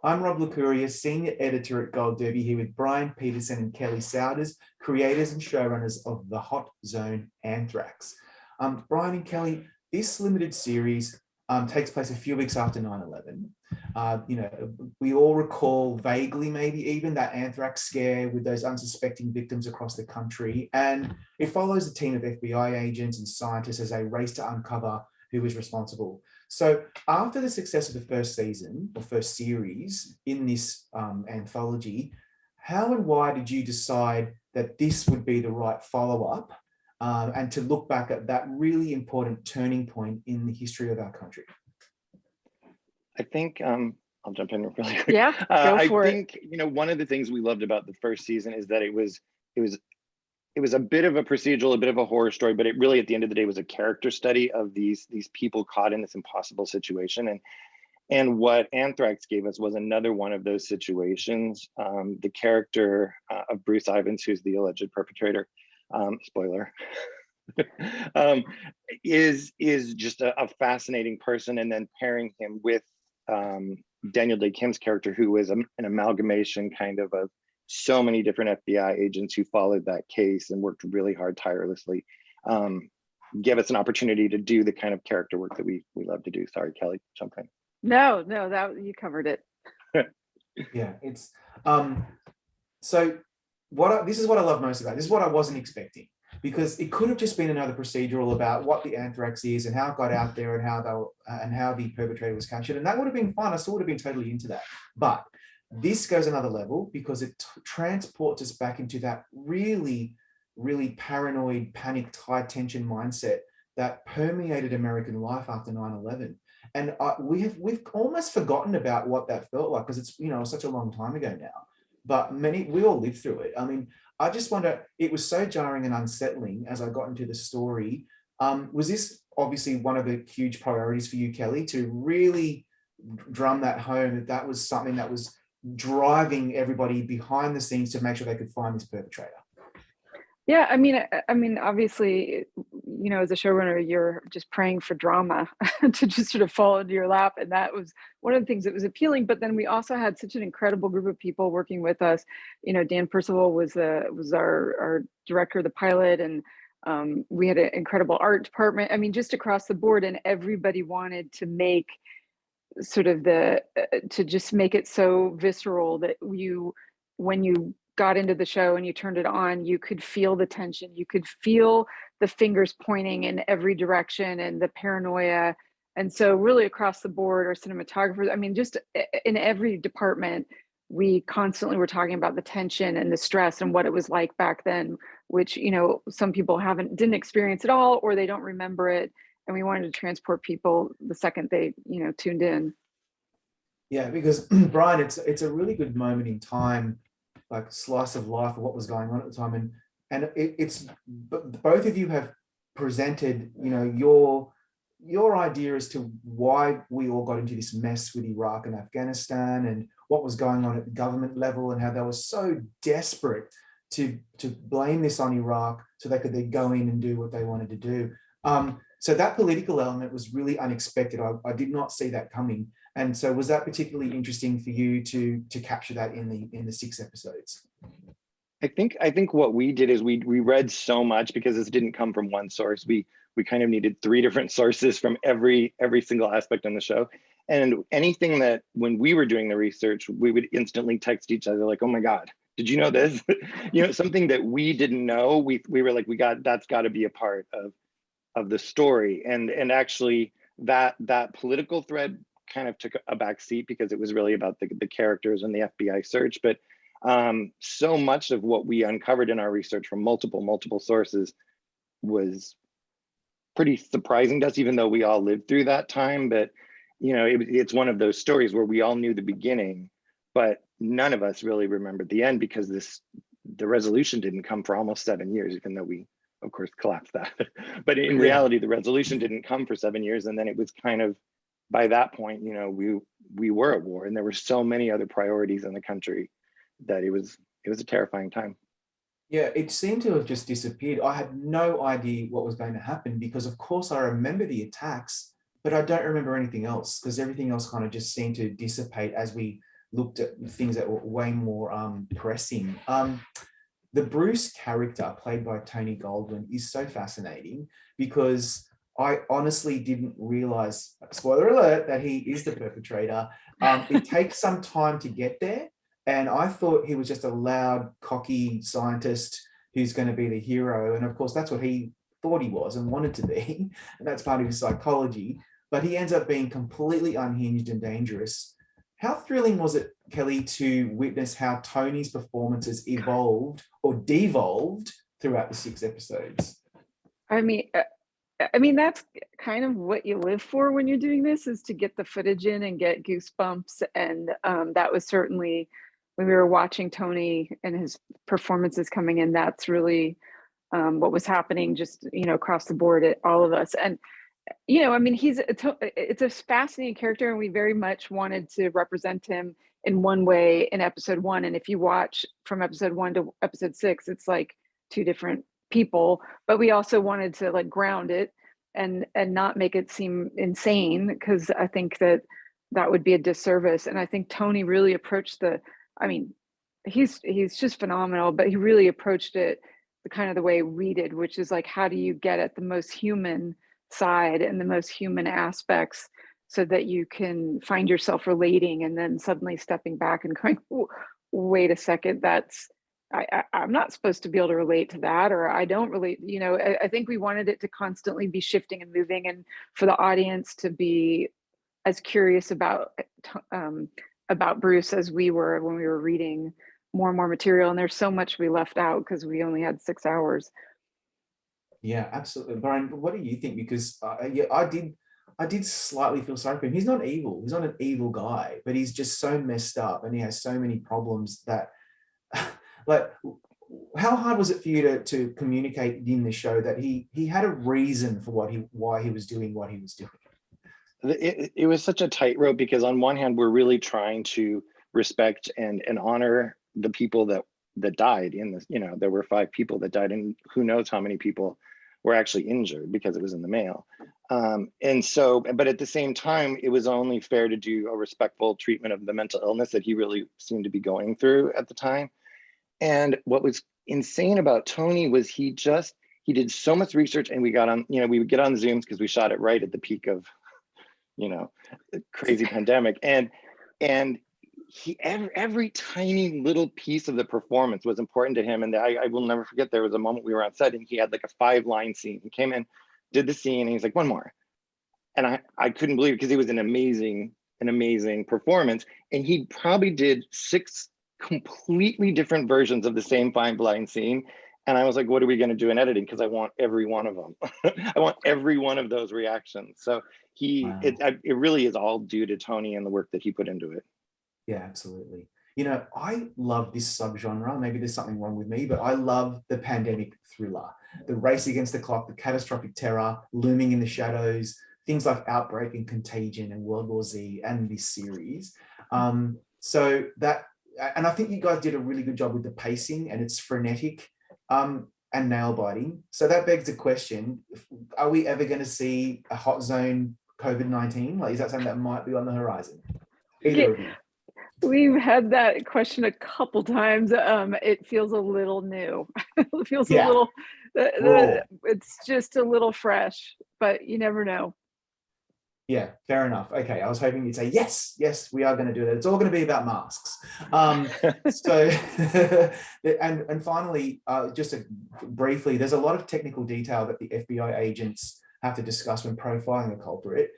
I'm Rob Licuria, Senior Editor at Gold Derby, here with Brian Peterson and Kelly Souders, creators and showrunners of The Hot Zone Anthrax. Brian and Kelly, this limited series takes place a few weeks after 9/11. We all recall vaguely, maybe even, that anthrax scare with those unsuspecting victims across the country. And it follows a team of FBI agents and scientists as they race to uncover who is responsible. So after the success of the first season or first series in this anthology, how and why did you decide that this would be the right follow-up and to look back at that really important turning point in the history of our country? I think I'll jump in really quick. Yeah, go for it. I think one of the things we loved about the first season is that it was a bit of a procedural, a bit of a horror story, but it really, at the end of the day, was a character study of these people caught in this impossible situation. And what Anthrax gave us was another one of those situations. The character of Bruce Ivins, who's the alleged perpetrator, spoiler, is just a fascinating person. And then pairing him with Daniel Day Kim's character, who is an amalgamation kind of so many different FBI agents who followed that case and worked really hard tirelessly, give us an opportunity to do the kind of character work that we love to do. Sorry, Kelly, jump in. No, that you covered it. Yeah, it's so this is what I love most about it. This is what I wasn't expecting, because it could have just been another procedural about what the anthrax is and how it got out there and how the perpetrator was captured, and that would have been fun. I still would have been totally into that, but this goes another level because it transports us back into that really, really paranoid, panicked, high tension mindset that permeated American life after 9/11. And we've almost forgotten about what that felt like, because it's such a long time ago now. But we all lived through it. I mean, I just wonder, it was so jarring and unsettling as I got into the story. Was this obviously one of the huge priorities for you, Kelly, to really drum that home, that was something that was driving everybody behind the scenes to make sure they could find this perpetrator? Yeah, I mean, obviously, as a showrunner, you're just praying for drama to just sort of fall into your lap, and that was one of the things that was appealing. But then we also had such an incredible group of people working with us. Dan Percival was our director of the pilot, and we had an incredible art department. I mean, just across the board, and everybody wanted to make sort of to just make it so visceral that when you got into the show and you turned it on, you could feel the tension, you could feel the fingers pointing in every direction and the paranoia. And so really across the board, our cinematographers, I mean, just in every department, we constantly were talking about the tension and the stress and what it was like back then, which some people didn't experience at all, or they don't remember it. And we wanted to transport people the second they tuned in. Yeah, because Brian, it's a really good moment in time, like slice of life of what was going on at the time, and it's both of you have presented your idea as to why we all got into this mess with Iraq and Afghanistan and what was going on at the government level, and how they were so desperate to blame this on Iraq so they could then go in and do what they wanted to do. So that political element was really unexpected. I did not see that coming. And so was that particularly interesting for you to capture that in the 6 episodes? I think what we did is we read so much, because this didn't come from one source. We kind of needed 3 different sources from every single aspect on the show. And anything that, when we were doing the research, we would instantly text each other like, "Oh my God, did you know this?" Something that we didn't know. We were like, that's got to be a part of the story. And actually that political thread kind of took a back seat, because it was really about the characters and the FBI search. But so much of what we uncovered in our research from multiple sources was pretty surprising to us, even though we all lived through that time. But it's one of those stories where we all knew the beginning, but none of us really remembered the end, because the resolution didn't come for almost 7 years, even though we of course collapsed that. But in reality, the resolution didn't come for 7 years. And then it was kind of, by that point, we were at war, and there were so many other priorities in the country that it was a terrifying time. Yeah, it seemed to have just disappeared. I had no idea what was going to happen, because of course I remember the attacks, but I don't remember anything else, because everything else kind of just seemed to dissipate as we looked at things that were way more pressing. The Bruce character played by Tony Goldwyn is so fascinating because I honestly didn't realize, spoiler alert, that he is the perpetrator. It takes some time to get there. And I thought he was just a loud, cocky scientist who's going to be the hero. And of course, that's what he thought he was and wanted to be. And that's part of his psychology. But he ends up being completely unhinged and dangerous. How thrilling was it, Kelly, to witness how Tony's performances evolved or devolved throughout the 6 episodes? I mean, that's kind of what you live for when you're doing this, is to get the footage in and get goosebumps. And that was certainly, when we were watching Tony and his performances coming in, that's really what was happening, just, across the board at all of us. And, I mean, it's a fascinating character, and we very much wanted to represent him in one way in episode 1. And if you watch from episode 1 to episode 6, it's like 2 different people, but we also wanted to like ground it and not make it seem insane, because I think that would be a disservice. And I think Tony really approached he's just phenomenal, but he really approached it the kind of the way we did, which is like, how do you get at the most human side and the most human aspects so that you can find yourself relating, and then suddenly stepping back and going, wait a second, I'm not supposed to be able to relate to that, or I don't relate. I think we wanted it to constantly be shifting and moving, and for the audience to be as curious about Bruce as we were when we were reading more and more material. And there's so much we left out because we only had 6 hours. Yeah, absolutely. Brian, what do you think? Because I did slightly feel sorry for him. He's not evil. He's not an evil guy, but he's just so messed up, and he has so many problems that, like, how hard was it for you to communicate in the show that he had a reason for why he was doing what he was doing? It was such a tightrope, because on one hand, we're really trying to respect and honor the people that died in this. There were 5 people that died, and who knows how many people were actually injured because it was in the mail. And so, but at the same time, it was only fair to do a respectful treatment of the mental illness that he really seemed to be going through at the time. And what was insane about Tony was he did so much research, and we would get on Zooms because we shot it right at the peak of, the crazy pandemic. And every tiny little piece of the performance was important to him. And I will never forget, there was a moment we were on set and he had like a 5-line scene. He came in, did the scene, and he's like, 1 more. And I couldn't believe it, because it was an amazing performance. And he probably did 6 completely different versions of the same 5-line scene. And I was like, what are we going to do in editing? Because I want every one of them. I want every one of those reactions. So it really is all due to Tony and the work that he put into it. Yeah, absolutely. I love this subgenre. Maybe there's something wrong with me, but I love the pandemic thriller, the race against the clock, the catastrophic terror looming in the shadows, things like Outbreak and Contagion and World War Z and this series. So that, and I think you guys did a really good job with the pacing, and it's frenetic and nail biting. So that begs the question, are we ever going to see a hot zone COVID-19? Like, is that something that might be on the horizon? Either of you. We've had that question a couple times. It feels a little new. It feels a little, it's just a little fresh, but you never know. Yeah, fair enough. Okay, I was hoping you'd say, yes, we are going to do that. It's all going to be about masks. So, and finally, just briefly, there's a lot of technical detail that the FBI agents have to discuss when profiling a culprit.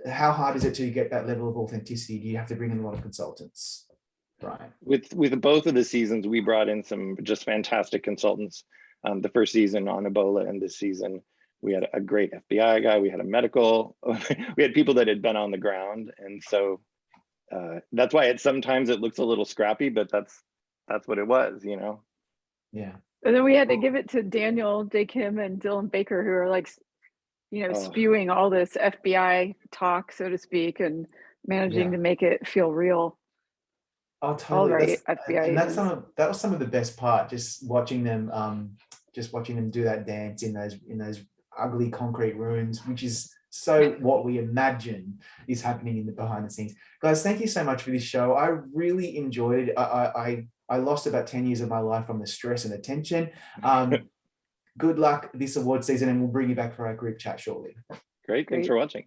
How hard is it to get that level of authenticity? Do you have to bring in a lot of consultants? Right. With both of the seasons, we brought in some just fantastic consultants. The first season on Ebola, and this season we had a great FBI guy. We had a medical. We had people that had been on the ground, and so that's why sometimes it looks a little scrappy, but that's what it was, Yeah. And then we had to give it to Daniel Day Kim and Dylan Baker, who are like, spewing all this FBI talk, so to speak, and managing to make it feel real. Oh, totally. FBI and that was some of the best part, just watching them do that dance in those ugly concrete rooms, which is so what we imagine is happening in the behind the scenes. Guys, thank you so much for this show. I really enjoyed it. I lost about 10 years of my life from the stress and the tension. Good luck this award season, and we'll bring you back for our group chat shortly. Great. Thanks for watching.